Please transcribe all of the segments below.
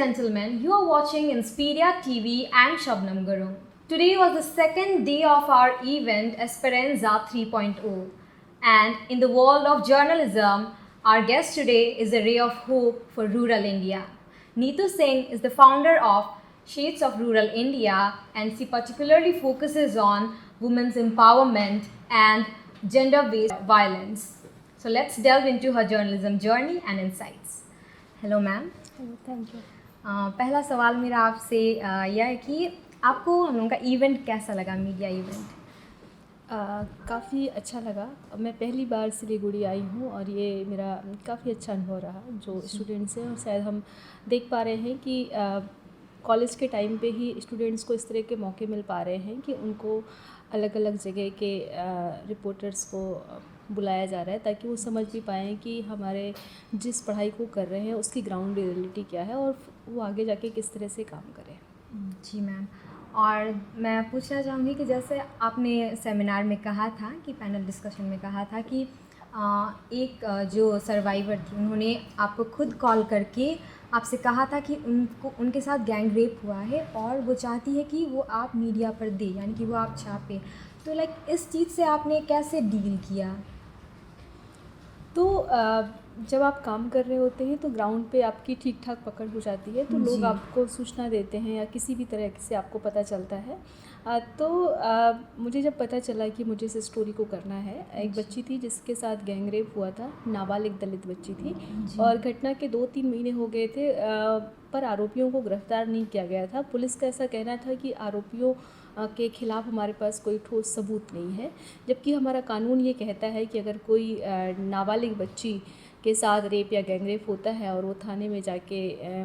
gentlemen, you are watching Inspiria TV and Shabnam Guru. Today was the second day of our event Esperanza 3.0. And in the world of journalism, our guest today is a ray of hope for rural India. Neetu Singh is the founder of Shades of Rural India, and she particularly focuses on women's empowerment and gender-based violence. So let's delve into her journalism journey and insights. Hello ma'am. Thank you. पहला सवाल मेरा आपसे यह है कि आपको हम लोगों का इवेंट कैसा लगा, मीडिया इवेंट? काफ़ी अच्छा लगा। मैं पहली बार सिलीगुड़ी आई हूँ और ये मेरा काफ़ी अच्छा अनुभव रहा। जो स्टूडेंट्स हैं और शायद हम देख पा रहे हैं कि कॉलेज के टाइम पे ही स्टूडेंट्स को इस तरह के मौके मिल पा रहे हैं कि उनको अलग अलग जगह के रिपोर्टर्स को बुलाया जा रहा है ताकि वो समझ भी पाएँ कि हमारे जिस पढ़ाई को कर रहे हैं उसकी ग्राउंड रियलिटी क्या है और वो आगे जाके किस तरह से काम करें। जी मैम, और मैं पूछना चाहूँगी कि जैसे आपने सेमिनार में कहा था कि पैनल डिस्कशन में कहा था कि एक जो सर्वाइवर थी उन्होंने आपको खुद कॉल करके आपसे कहा था कि उनके साथ गैंग रेप हुआ है और वो चाहती है कि वो आप मीडिया पर दे, यानी कि वो आप छापे। तो लाइक इस चीज़ से आपने कैसे डील किया? तो जब आप काम कर रहे होते हैं तो ग्राउंड पे आपकी ठीक ठाक पकड़ हो जाती है तो लोग आपको सूचना देते हैं या किसी भी तरह से आपको पता चलता है। मुझे जब पता चला कि मुझे इस स्टोरी को करना है, एक बच्ची थी जिसके साथ गैंग रेप हुआ था, नाबालिग दलित बच्ची थी और घटना के 2-3 महीने हो गए थे, पर आरोपियों को गिरफ्तार नहीं किया गया था। पुलिस का ऐसा कहना था कि आरोपियों के खिलाफ हमारे पास कोई ठोस सबूत नहीं है, जबकि हमारा कानून ये कहता है कि अगर कोई नाबालिग बच्ची के साथ रेप या गैंग रेप होता है और वो थाने में जाके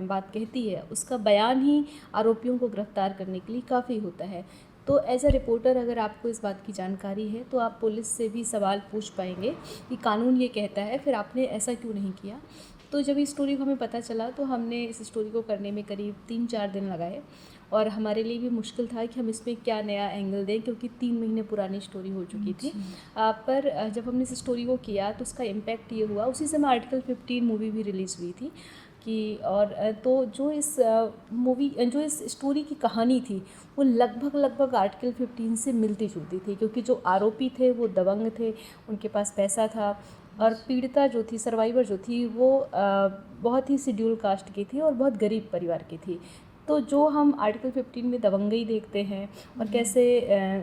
बात कहती है, उसका बयान ही आरोपियों को गिरफ्तार करने के लिए काफ़ी होता है। तो एज अ रिपोर्टर अगर आपको इस बात की जानकारी है तो आप पुलिस से भी सवाल पूछ पाएंगे कि कानून ये कहता है, फिर आपने ऐसा क्यों नहीं किया। तो जब इस स्टोरी को हमें पता चला तो हमने इस स्टोरी को करने में करीब 3-4 दिन लगाए और हमारे लिए भी मुश्किल था कि हम इसमें क्या नया एंगल दें, क्योंकि 3 महीने पुरानी स्टोरी हो चुकी थी। पर जब हमने इस स्टोरी को किया तो उसका इम्पैक्ट ये हुआ, उसी समय आर्टिकल 15 मूवी भी रिलीज़ हुई थी कि तो जो इस स्टोरी की कहानी थी वो लगभग आर्टिकल 15 से मिलती जुलती थी, क्योंकि जो आरोपी थे वो दबंग थे, उनके पास पैसा था और पीड़िता जो थी, सर्वाइवर जो थी, वो बहुत ही शेड्यूल कास्ट की थी और बहुत गरीब परिवार की थी। तो जो हम आर्टिकल 15 में दबंगई देखते हैं और कैसे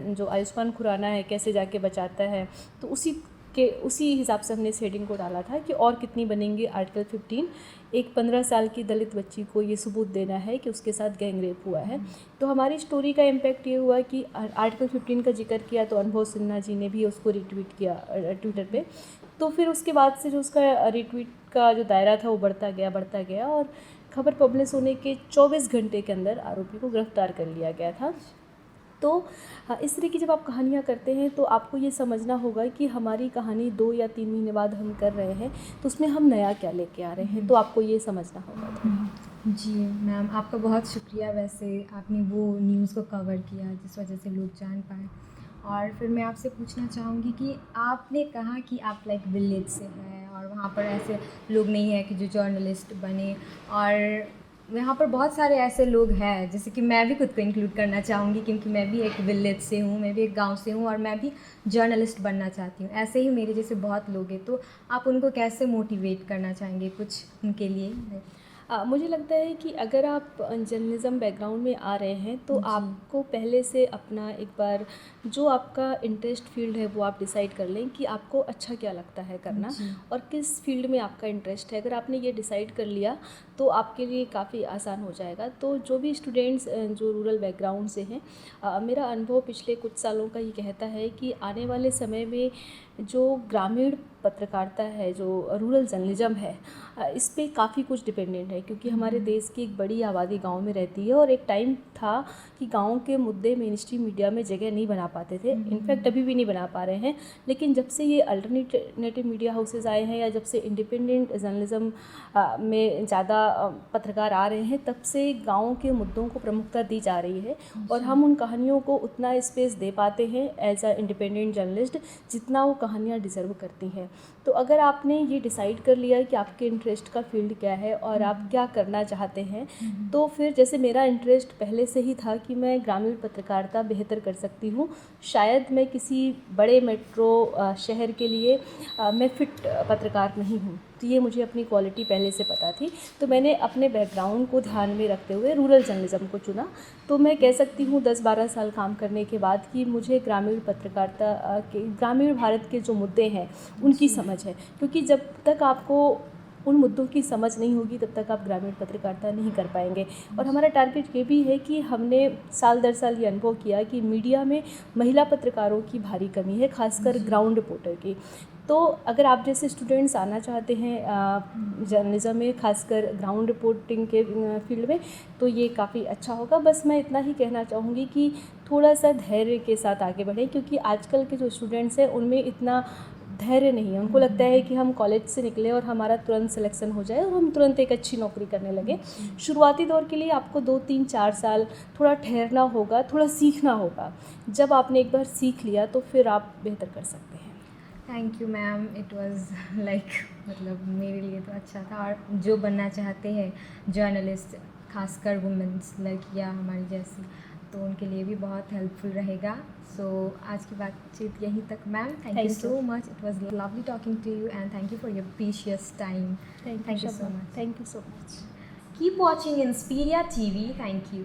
जो आयुष्मान खुराना है कैसे जाके बचाता है, तो उसी हिसाब से हमने शेडिंग को डाला था कि और कितनी बनेंगी आर्टिकल 15। एक 15 साल की दलित बच्ची को ये सबूत देना है कि उसके साथ गैंग रेप हुआ है। तो हमारी स्टोरी का इम्पैक्ट ये हुआ कि आर्टिकल 15 का जिक्र किया तो अनुभव सिन्हा जी ने भी उसको रिट्वीट किया ट्विटर पे। तो फिर उसके बाद से जो उसका रिट्वीट का जो दायरा था वो बढ़ता गया और खबर पब्लिश होने के 24 घंटे के अंदर आरोपी को गिरफ्तार कर लिया गया था। तो इस तरह की जब आप कहानियाँ करते हैं तो आपको ये समझना होगा कि हमारी कहानी 2 या 3 महीने बाद हम कर रहे हैं तो उसमें हम नया क्या लेके आ रहे हैं, तो आपको ये समझना होगा। जी मैम, आपका बहुत शुक्रिया। वैसे आपने वो न्यूज़ को कवर किया जिस वजह से लोग जान पाए। और फिर मैं आपसे पूछना चाहूँगी कि आपने कहा कि आप लाइक विलेज से हैं और वहाँ पर ऐसे लोग नहीं हैं कि जो जर्नलिस्ट बने, और यहाँ पर बहुत सारे ऐसे लोग हैं, जैसे कि मैं भी खुद को इंक्लूड करना चाहूँगी क्योंकि मैं भी एक विलेज से हूँ, मैं भी एक गांव से हूँ और मैं भी जर्नलिस्ट बनना चाहती हूँ। ऐसे ही मेरे जैसे बहुत लोग हैं, तो आप उनको कैसे मोटिवेट करना चाहेंगे कुछ उनके लिए? मुझे लगता है कि अगर आप जर्नलिज़्म बैकग्राउंड में आ रहे हैं तो आपको पहले से अपना एक बार जो आपका इंटरेस्ट फील्ड है वो आप डिसाइड कर लें कि आपको अच्छा क्या लगता है करना और किस फील्ड में आपका इंटरेस्ट है। अगर आपने ये डिसाइड कर लिया तो आपके लिए काफ़ी आसान हो जाएगा। तो जो भी स्टूडेंट्स जो रूरल बैकग्राउंड से हैं, मेरा अनुभव पिछले कुछ सालों का ये कहता है कि आने वाले समय में जो ग्रामीण पत्रकारिता है, जो रूरल जर्नलिज्म है, इस पे काफ़ी कुछ डिपेंडेंट है, क्योंकि हमारे देश की एक बड़ी आबादी गांव में रहती है और एक टाइम था कि गाँव के मुद्दे मेन स्ट्रीम मीडिया में जगह नहीं बना पाते थे, इनफैक्ट अभी भी नहीं बना पा रहे हैं। लेकिन जब से ये अल्टरनेटिव मीडिया हाउसेज आए हैं या जब से इंडिपेंडेंट जर्नलिज्म में ज़्यादा पत्रकार आ रहे हैं, तब से गाँव के मुद्दों को प्रमुखता दी जा रही है और हम उन कहानियों को उतना स्पेस दे पाते हैं एज अ इंडिपेंडेंट जर्नलिस्ट जितना वो कहानियाँ डिज़र्व करती हैं। तो अगर आपने ये डिसाइड कर लिया कि आपके इंटरेस्ट का फील्ड क्या है और आप क्या करना चाहते हैं, तो फिर जैसे मेरा इंटरेस्ट पहले से ही था कि मैं ग्रामीण पत्रकारिता बेहतर कर सकती हूँ। शायद मैं किसी बड़े मेट्रो शहर के लिए मैं फिट पत्रकार नहीं हूँ, तो ये मुझे अपनी क्वालिटी पहले से पता थी। तो मैंने अपने बैकग्राउंड को ध्यान में रखते हुए रूरल जर्नलिज्म को चुना। तो मैं कह सकती हूँ 10-12 साल काम करने के बाद कि मुझे ग्रामीण पत्रकारिता के, ग्रामीण भारत के जो मुद्दे हैं उनकी समझ है, क्योंकि जब तक आपको उन मुद्दों की समझ नहीं होगी तब तक आप ग्रामीण पत्रकारिता नहीं कर पाएंगे। और हमारा टारगेट ये भी है कि हमने साल दर साल ये अनुभव किया कि मीडिया में महिला पत्रकारों की भारी कमी है, खासकर ग्राउंड रिपोर्टर की। तो अगर आप जैसे स्टूडेंट्स आना चाहते हैं जर्नलिज्म में, खासकर ग्राउंड रिपोर्टिंग के फील्ड में, तो ये काफ़ी अच्छा होगा। बस मैं इतना ही कहना चाहूँगी कि थोड़ा सा धैर्य के साथ आगे बढ़ें, क्योंकि आजकल के जो स्टूडेंट्स हैं उनमें इतना धैर्य नहीं है। उनको लगता है कि हम कॉलेज से निकले और हमारा तुरंत सिलेक्शन हो जाए और हम तुरंत एक अच्छी नौकरी करने लगे। शुरुआती दौर के लिए आपको 2-3-4 साल थोड़ा ठहरना होगा, थोड़ा सीखना होगा। जब आपने एक बार सीख लिया तो फिर आप बेहतर कर सकते हैं। Thank you ma'am, it was like मतलब मेरे लिए तो अच्छा था। और जो बनना चाहते हैं जर्नलिस्ट, खासकर वुमेंस लड़कियाँ हमारी जैसी, तो उनके लिए भी बहुत हेल्पफुल रहेगा। सो आज की बातचीत यहीं तक ma'am. Thank you so much, it was lovely talking to you and thank you for your precious time. Thank you so much. Thank you so much. Keep watching Inspiria TV. Thank you.